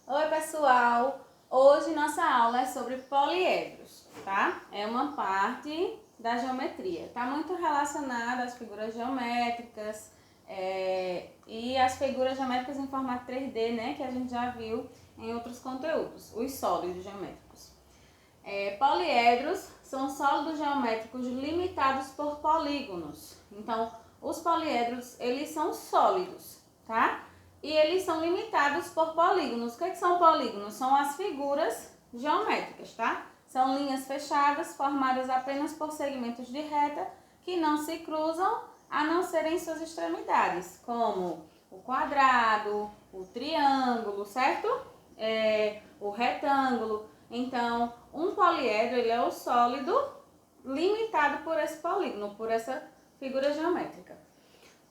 Oi pessoal, hoje nossa aula é sobre poliedros, tá? É uma parte da geometria, tá muito relacionada às figuras geométricas e às figuras geométricas em formato 3D, né? Que a gente já viu em outros conteúdos, os sólidos geométricos. Poliedros são sólidos geométricos limitados por polígonos. Então, os poliedros, eles são sólidos, tá? E eles são limitados por polígonos. O que são polígonos? São as figuras geométricas, tá? São linhas fechadas formadas apenas por segmentos de reta que não se cruzam a não ser em suas extremidades, como o quadrado, o triângulo, certo? O retângulo. Então, um poliedro ele é o sólido limitado por esse polígono, por essa figura geométrica.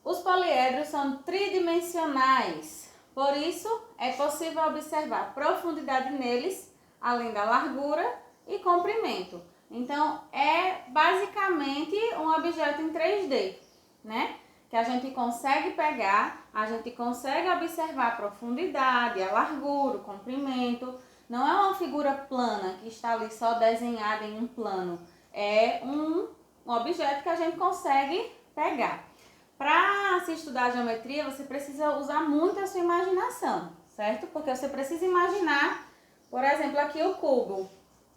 Os poliedros são tridimensionais, por isso é possível observar profundidade neles, além da largura e comprimento. Então, é basicamente um objeto em 3D, né? Que a gente consegue pegar, a gente consegue observar a profundidade, a largura, o comprimento. Não é uma figura plana que está ali só desenhada em um plano. É um objeto que a gente consegue pegar. Para se estudar geometria, você precisa usar muito a sua imaginação, certo? Porque você precisa imaginar, por exemplo, aqui o cubo.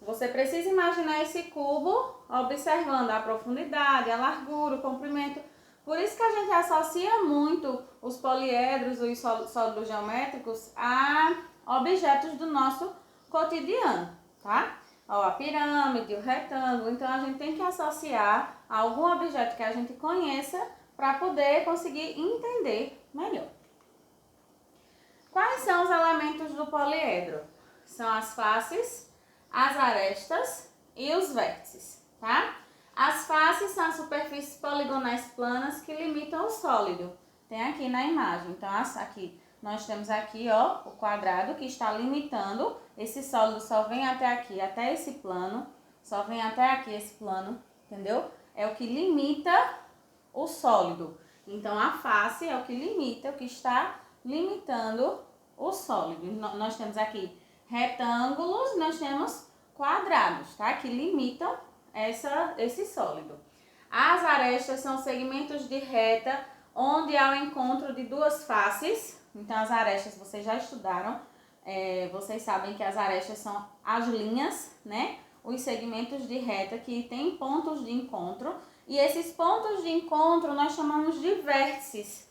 Você precisa imaginar esse cubo observando a profundidade, a largura, o comprimento. Por isso que a gente associa muito os poliedros, os sólidos geométricos a objetos do nosso cotidiano, tá? Ó, a pirâmide, o retângulo. Então, a gente tem que associar a algum objeto que a gente conheça para poder conseguir entender melhor. Quais são os elementos do poliedro? São as faces, as arestas e os vértices, tá? As faces são as superfícies poligonais planas que limitam o sólido. Tem aqui na imagem. Então, aqui nós temos aqui, ó, o quadrado que está limitando. Esse sólido só vem até aqui, até esse plano. Só vem até aqui esse plano, entendeu? É o que limita o sólido. Então, a face é o que limita, o que está limitando o sólido. Nós temos aqui retângulos, nós temos quadrados, tá? Que limitam esse sólido. As arestas são segmentos de reta onde há o encontro de duas faces. Então, as arestas vocês já estudaram. Vocês sabem que as arestas são as linhas, né? Os segmentos de reta que têm pontos de encontro. E esses pontos de encontro nós chamamos de vértices,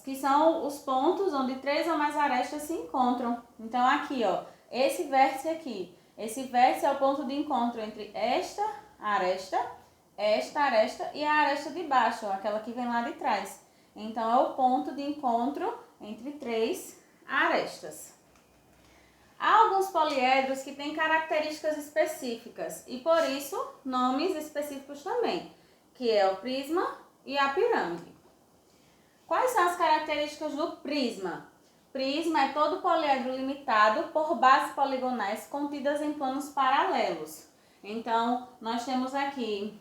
que são os pontos onde 3 ou mais arestas se encontram. Então, aqui, ó, esse vértice aqui. Esse vértice é o ponto de encontro entre esta aresta e a aresta de baixo, ó, aquela que vem lá de trás. Então, é o ponto de encontro entre 3 arestas. Há alguns poliedros que têm características específicas e, por isso, nomes específicos também, que é o prisma e a pirâmide. Quais são as características do prisma? Prisma é todo poliedro limitado por bases poligonais contidas em planos paralelos. Então, nós temos aqui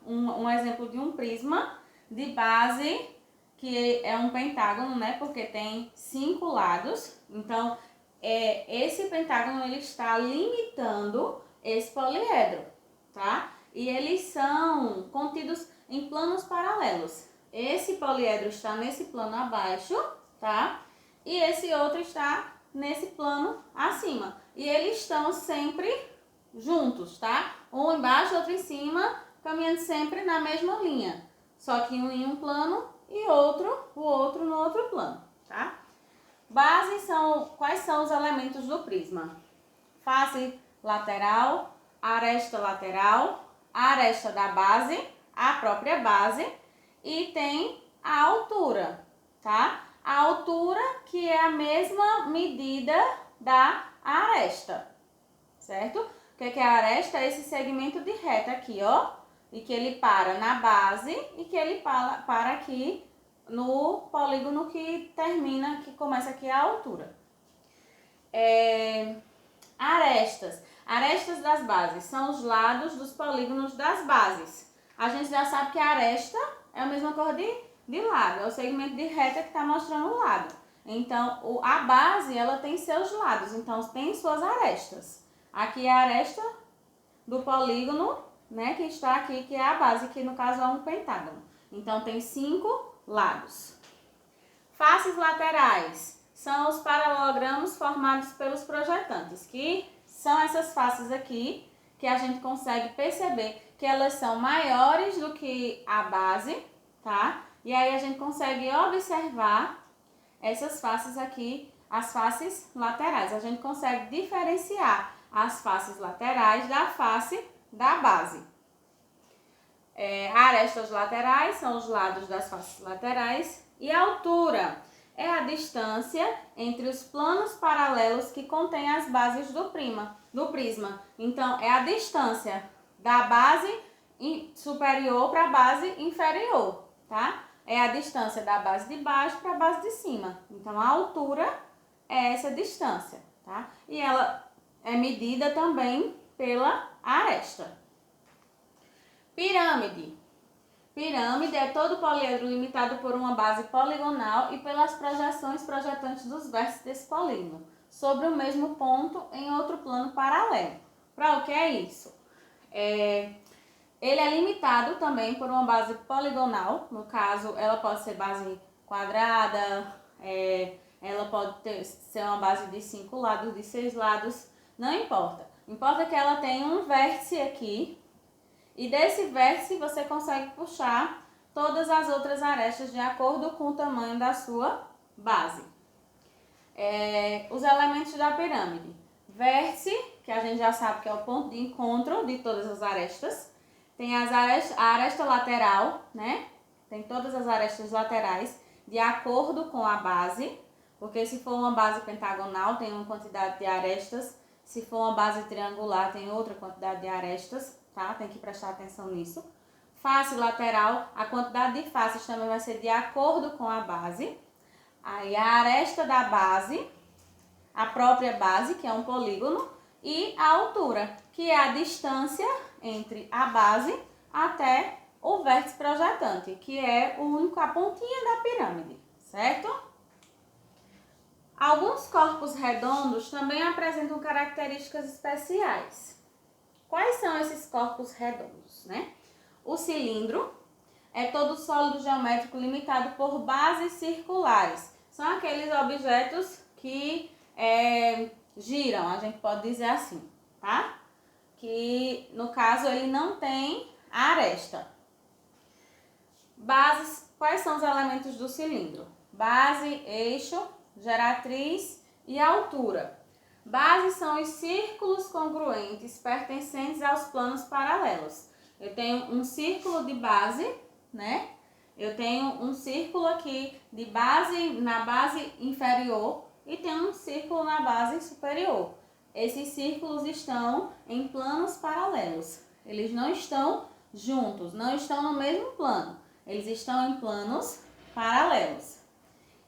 um exemplo de um prisma de base, que é um pentágono, né? Porque tem 5 lados. Então, esse pentágono ele está limitando esse poliedro, tá? E eles são contidos em planos paralelos. Esse poliedro está nesse plano abaixo, tá? E esse outro está nesse plano acima. E eles estão sempre juntos, tá? Um embaixo, outro em cima, caminhando sempre na mesma linha. Só que um em um plano e o outro no outro plano, tá? Quais são os elementos do prisma? Face lateral, aresta lateral, aresta da base, a própria base e tem a altura, tá? A altura que é a mesma medida da aresta, certo? O que é a aresta? É esse segmento de reta aqui, ó, e que ele para na base e que ele para aqui no polígono que termina, que começa aqui a altura. Arestas. Arestas das bases são os lados dos polígonos das bases. A gente já sabe que a aresta é a mesma cor de lado, é o segmento de reta que está mostrando o lado. Então, a base, ela tem seus lados, então tem suas arestas. Aqui é a aresta do polígono, né, que está aqui, que é a base, que no caso é um pentágono. Então, tem 5 lados. Faces laterais são os paralelogramos formados pelos projetantes, que são essas faces aqui, que a gente consegue perceber que elas são maiores do que a base, tá? E aí a gente consegue observar essas faces aqui, as faces laterais. A gente consegue diferenciar as faces laterais da face da base. Arestas laterais são os lados das faces laterais. E a altura é a distância entre os planos paralelos que contêm as bases do prisma. Então, é a distância da base superior para a base inferior, tá? É a distância da base de baixo para a base de cima. Então, a altura é essa distância, tá? E ela é medida também pela aresta. Pirâmide. Pirâmide é todo poliedro limitado por uma base poligonal e pelas projeções projetantes dos vértices desse polígono sobre o mesmo ponto em outro plano paralelo. Para o que é isso? Ele é limitado também por uma base poligonal, no caso, ela pode ser base quadrada, ela pode ser uma base de 5 lados, de 6 lados, não importa. Importa que ela tenha um vértice aqui, e desse vértice você consegue puxar todas as outras arestas de acordo com o tamanho da sua base. Os elementos da pirâmide. Vértice, que a gente já sabe que é o ponto de encontro de todas as arestas. Tem a aresta lateral, né? Tem todas as arestas laterais de acordo com a base. Porque se for uma base pentagonal, tem uma quantidade de arestas. Se for uma base triangular, tem outra quantidade de arestas. Tá? Tem que prestar atenção nisso. Face lateral, a quantidade de faces também vai ser de acordo com a base. Aí a aresta da base, a própria base, que é um polígono, e a altura, que é a distância entre a base até o vértice projetante, que é a pontinha da pirâmide, certo? Alguns corpos redondos também apresentam características especiais. Quais são esses corpos redondos, né? O cilindro é todo sólido geométrico limitado por bases circulares. São aqueles objetos que giram, a gente pode dizer assim, tá? Que, no caso, ele não tem aresta. Bases, quais são os elementos do cilindro? Base, eixo, geratriz e altura. Bases são os círculos congruentes pertencentes aos planos paralelos. Eu tenho um círculo de base, né? Eu tenho um círculo aqui de base na base inferior e tenho um círculo na base superior. Esses círculos estão em planos paralelos. Eles não estão juntos, não estão no mesmo plano. Eles estão em planos paralelos.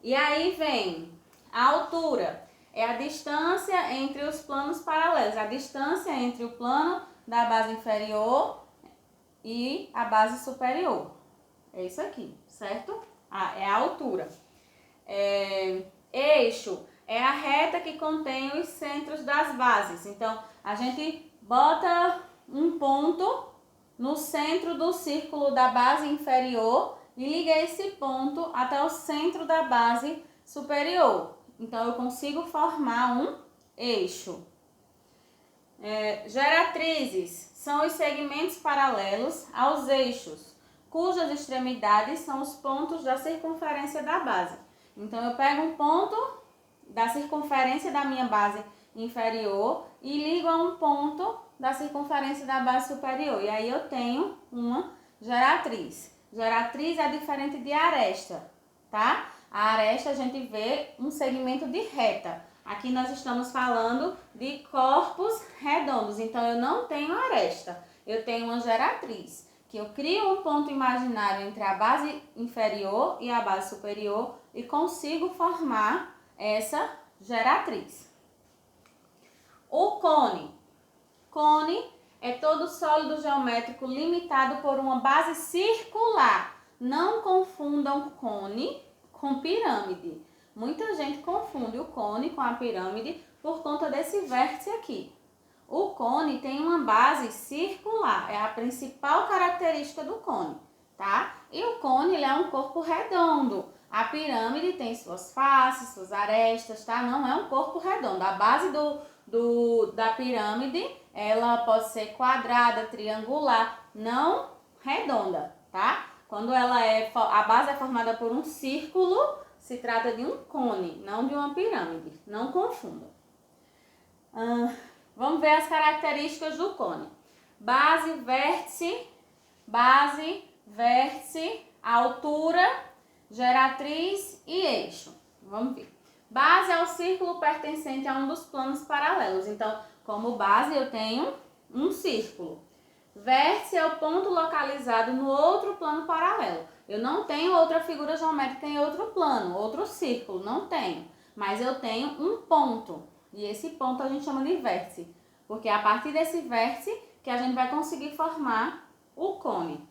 E aí vem a altura. É a distância entre os planos paralelos, a distância entre o plano da base inferior e a base superior. É isso aqui, certo? É a altura. Eixo é a reta que contém os centros das bases. Então, a gente bota um ponto no centro do círculo da base inferior e liga esse ponto até o centro da base superior. Então, eu consigo formar um eixo. Geratrizes são os segmentos paralelos aos eixos, cujas extremidades são os pontos da circunferência da base. Então, eu pego um ponto da circunferência da minha base inferior e ligo a um ponto da circunferência da base superior. E aí eu tenho uma geratriz. Geratriz é diferente de aresta, tá? A aresta a gente vê um segmento de reta. Aqui nós estamos falando de corpos redondos, então eu não tenho aresta, eu tenho uma geratriz, que eu crio um ponto imaginário entre a base inferior e a base superior e consigo formar essa geratriz. O cone. Cone é todo sólido geométrico limitado por uma base circular. Não confundam cone com pirâmide. Muita gente confunde o cone com a pirâmide por conta desse vértice aqui. O cone tem uma base circular, é a principal característica do cone, tá? E o cone, ele é um corpo redondo. A pirâmide tem suas faces, suas arestas, tá? Não é um corpo redondo. A base da pirâmide, ela pode ser quadrada, triangular, não redonda, tá? Quando a base é formada por um círculo, se trata de um cone, não de uma pirâmide. Não confunda. Vamos ver as características do cone. Base, vértice, altura, geratriz e eixo. Vamos ver. Base é o círculo pertencente a um dos planos paralelos. Então, como base, eu tenho um círculo. Vértice é o ponto localizado no outro plano paralelo. Eu não tenho outra figura geométrica em outro plano, outro círculo, não tenho. Mas eu tenho um ponto. E esse ponto a gente chama de vértice. Porque é a partir desse vértice que a gente vai conseguir formar o cone.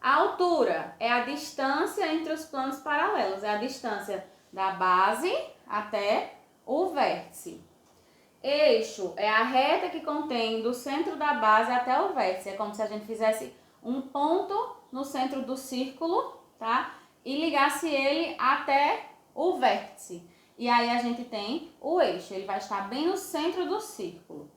A altura é a distância entre os planos paralelos. É a distância da base até o vértice. Eixo é a reta que contém do centro da base até o vértice. É como se a gente fizesse um ponto no centro do círculo, tá? E ligasse ele até o vértice. E aí a gente tem o eixo. Ele vai estar bem no centro do círculo.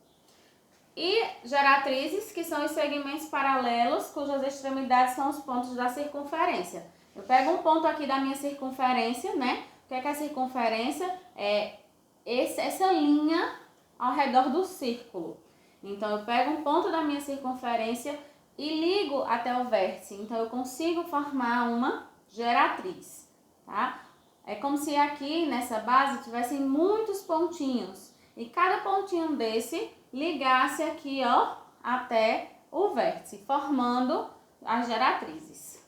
E geratrizes, que são os segmentos paralelos, cujas extremidades são os pontos da circunferência. Eu pego um ponto aqui da minha circunferência, né? O que é a circunferência? É essa linha ao redor do círculo. Então, eu pego um ponto da minha circunferência e ligo até o vértice. Então, eu consigo formar uma geratriz, tá? É como se aqui, nessa base, tivessem muitos pontinhos. E cada pontinho desse ligasse aqui, ó, até o vértice, formando as geratrizes.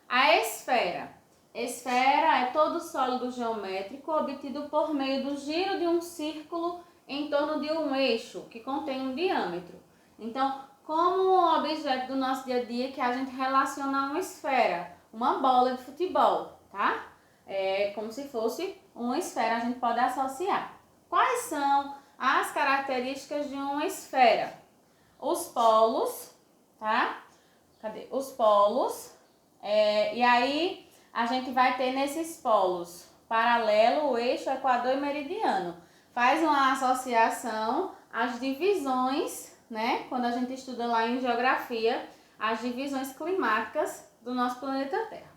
A esfera. Esfera é todo sólido geométrico obtido por meio do giro de um círculo em torno de um eixo que contém um diâmetro. Então, como um objeto do nosso dia a dia que a gente relaciona a uma esfera, uma bola de futebol, tá? É como se fosse uma esfera, a gente pode associar. Quais são as características de uma esfera? Os polos, tá? Cadê? Os polos. E aí a gente vai ter nesses polos paralelo, o eixo, equador e meridiano. Faz uma associação às divisões, né? Quando a gente estuda lá em geografia, as divisões climáticas do nosso planeta Terra.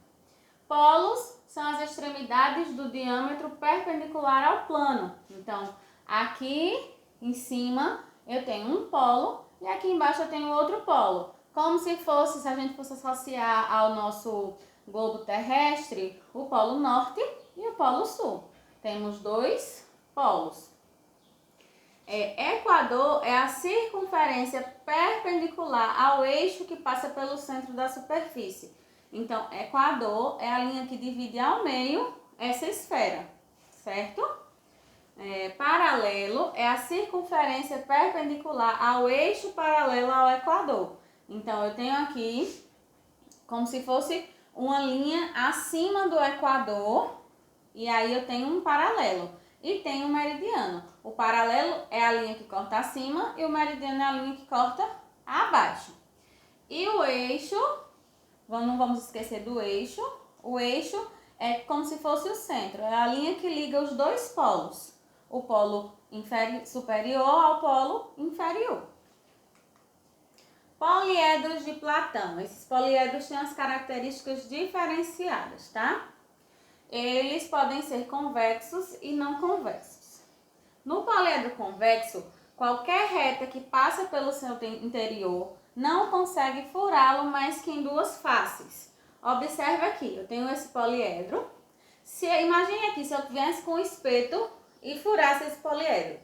Polos são as extremidades do diâmetro perpendicular ao plano. Então, aqui em cima eu tenho um polo e aqui embaixo eu tenho outro polo. Como se fosse, se a gente fosse associar ao nosso globo terrestre, o polo norte e o polo sul. Temos dois polos. Equador é a circunferência perpendicular ao eixo que passa pelo centro da superfície. Então, equador é a linha que divide ao meio essa esfera, certo? Paralelo é a circunferência perpendicular ao eixo paralelo ao equador. Então, eu tenho aqui como se fosse uma linha acima do equador e aí eu tenho um paralelo e tenho um meridiano. O paralelo é a linha que corta acima e o meridiano é a linha que corta abaixo. E o eixo, não vamos esquecer do eixo. O eixo é como se fosse o centro, é a linha que liga os dois polos. O polo superior ao polo inferior. Poliedros de Platão. Esses poliedros têm as características diferenciadas, tá? Eles podem ser convexos e não convexos. No poliedro convexo, qualquer reta que passa pelo seu interior não consegue furá-lo mais que em duas faces. Observe aqui, eu tenho esse poliedro. Imagine aqui, se eu viesse com um espeto e furasse esse poliedro.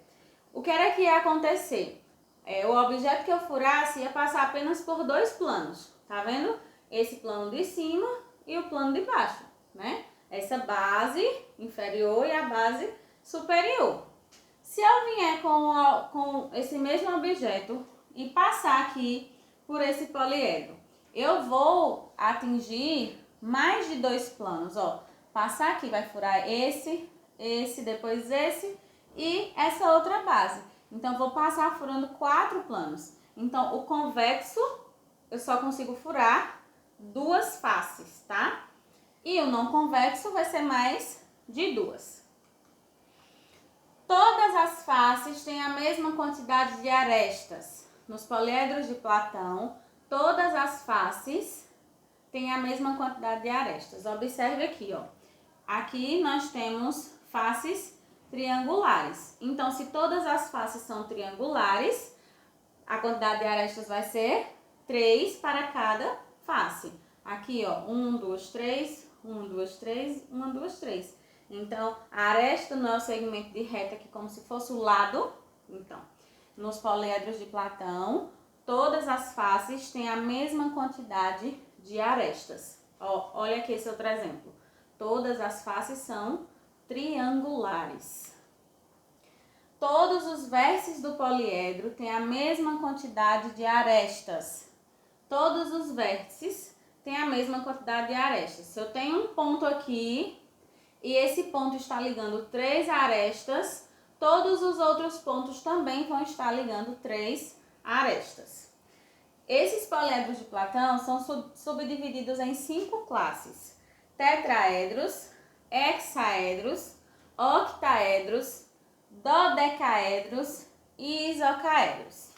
O que era que ia acontecer? O objeto que eu furasse ia passar apenas por dois planos, tá vendo? Esse plano de cima e o plano de baixo, né? Essa base inferior e a base superior. Se eu vier com esse mesmo objeto e passar aqui por esse poliedro, eu vou atingir mais de dois planos, ó. passar aqui, vai furar esse, depois esse e essa outra base. Então, vou passar furando 4 planos. Então, o convexo, eu só consigo furar 2 faces, tá? E o não convexo vai ser mais de 2. Todas as faces têm a mesma quantidade de arestas. Nos poliedros de Platão, todas as faces têm a mesma quantidade de arestas. Observe aqui, ó. Aqui nós temos faces triangulares. Então, se todas as faces são triangulares, a quantidade de arestas vai ser 3 para cada face. Aqui, ó, 1, 2, 3, 1, 2, 3, 1, 2, 3. Então, a aresta não é o segmento de reta aqui como se fosse o lado. Então, nos poliedros de Platão, todas as faces têm a mesma quantidade de arestas. Ó, olha aqui esse outro exemplo. Todas as faces são triangulares. Todos os vértices do poliedro têm a mesma quantidade de arestas. Todos os vértices têm a mesma quantidade de arestas. Se eu tenho um ponto aqui e esse ponto está ligando 3 arestas, todos os outros pontos também vão estar ligando 3 arestas. Esses poliedros de Platão são subdivididos em 5 classes: tetraedros, hexaedros, octaedros, dodecaedros e isocaedros.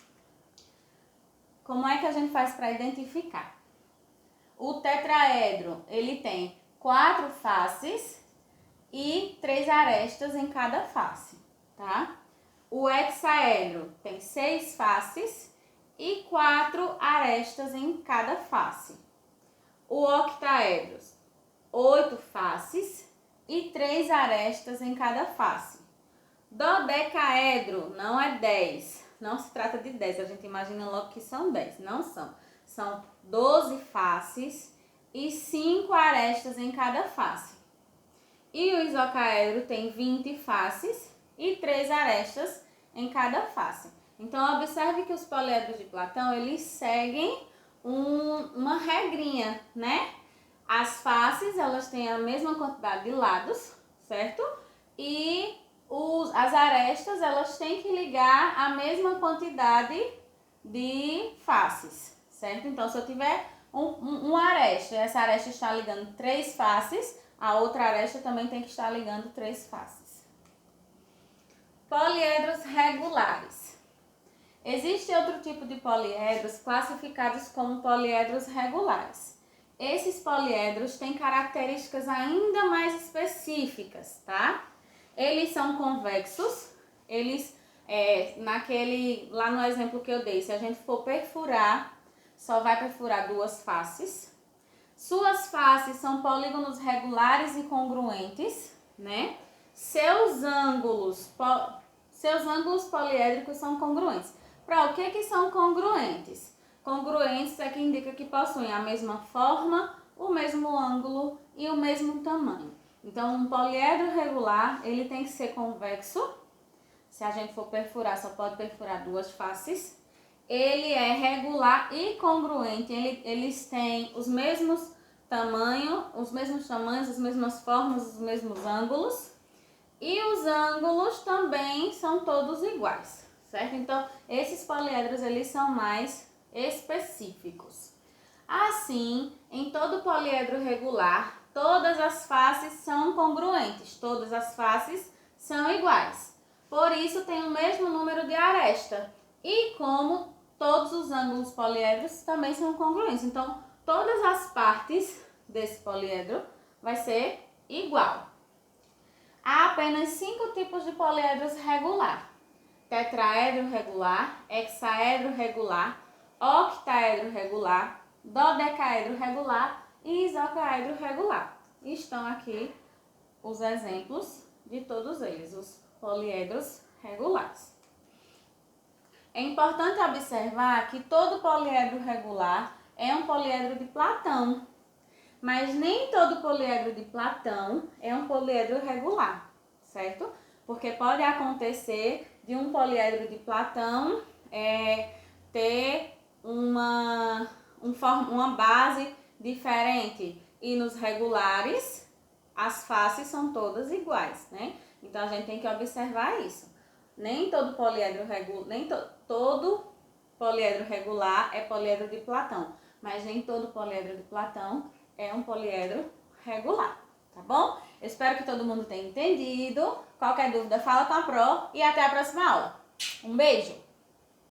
Como é que a gente faz para identificar? O tetraedro, ele tem 4 faces e 3 arestas em cada face, tá? O hexaedro tem 6 faces e 4 arestas em cada face. O octaedro, 8 faces e 3 arestas em cada face. Dodecaedro não é 10, não se trata de 10, a gente imagina logo que são 10, não são. São 12 faces e 5 arestas em cada face. E o isocaedro tem 20 faces e 3 arestas em cada face. Então, observe que os poliedros de Platão, eles seguem uma regrinha, né? As faces, elas têm a mesma quantidade de lados, certo? E as arestas, elas têm que ligar a mesma quantidade de faces, certo? Então, se eu tiver uma aresta, essa aresta está ligando 3 faces, a outra aresta também tem que estar ligando 3 faces. Poliedros regulares. Existe outro tipo de poliedros classificados como poliedros regulares. Esses poliedros têm características ainda mais específicas, tá? Eles são convexos, lá no exemplo que eu dei, se a gente for perfurar, só vai perfurar 2 faces. Suas faces são polígonos regulares e congruentes, né? Seus ângulos poliédricos são congruentes. Para o que são congruentes? Congruentes é que indica que possuem a mesma forma, o mesmo ângulo e o mesmo tamanho. Então, um poliedro regular, ele tem que ser convexo. Se a gente for perfurar, só pode perfurar 2 faces. Ele é regular e congruente. Eles têm os mesmos tamanhos, as mesmas formas, os mesmos ângulos. E os ângulos também são todos iguais, certo? Então, esses poliedros, eles são mais específicos. Assim, em todo poliedro regular, todas as faces são congruentes, todas as faces são iguais. Por isso, tem o mesmo número de aresta. E como todos os ângulos poliedros também são congruentes. Então, todas as partes desse poliedro vai ser igual. Há apenas 5 tipos de poliedros regular: tetraedro regular, hexaedro regular, octaedro regular, dodecaedro regular e isocaedro regular. Estão aqui os exemplos de todos eles, os poliedros regulares. É importante observar que todo poliedro regular é um poliedro de Platão, mas nem todo poliedro de Platão é um poliedro regular, certo? Porque pode acontecer de um poliedro de Platão ter uma base diferente e nos regulares as faces são todas iguais, né? Então, a gente tem que observar isso. Nem todo poliedro todo poliedro regular é poliedro de Platão, mas nem todo poliedro de Platão é um poliedro regular, tá bom? Eu espero que todo mundo tenha entendido. Qualquer dúvida, fala com a Pro e até a próxima aula. Um beijo!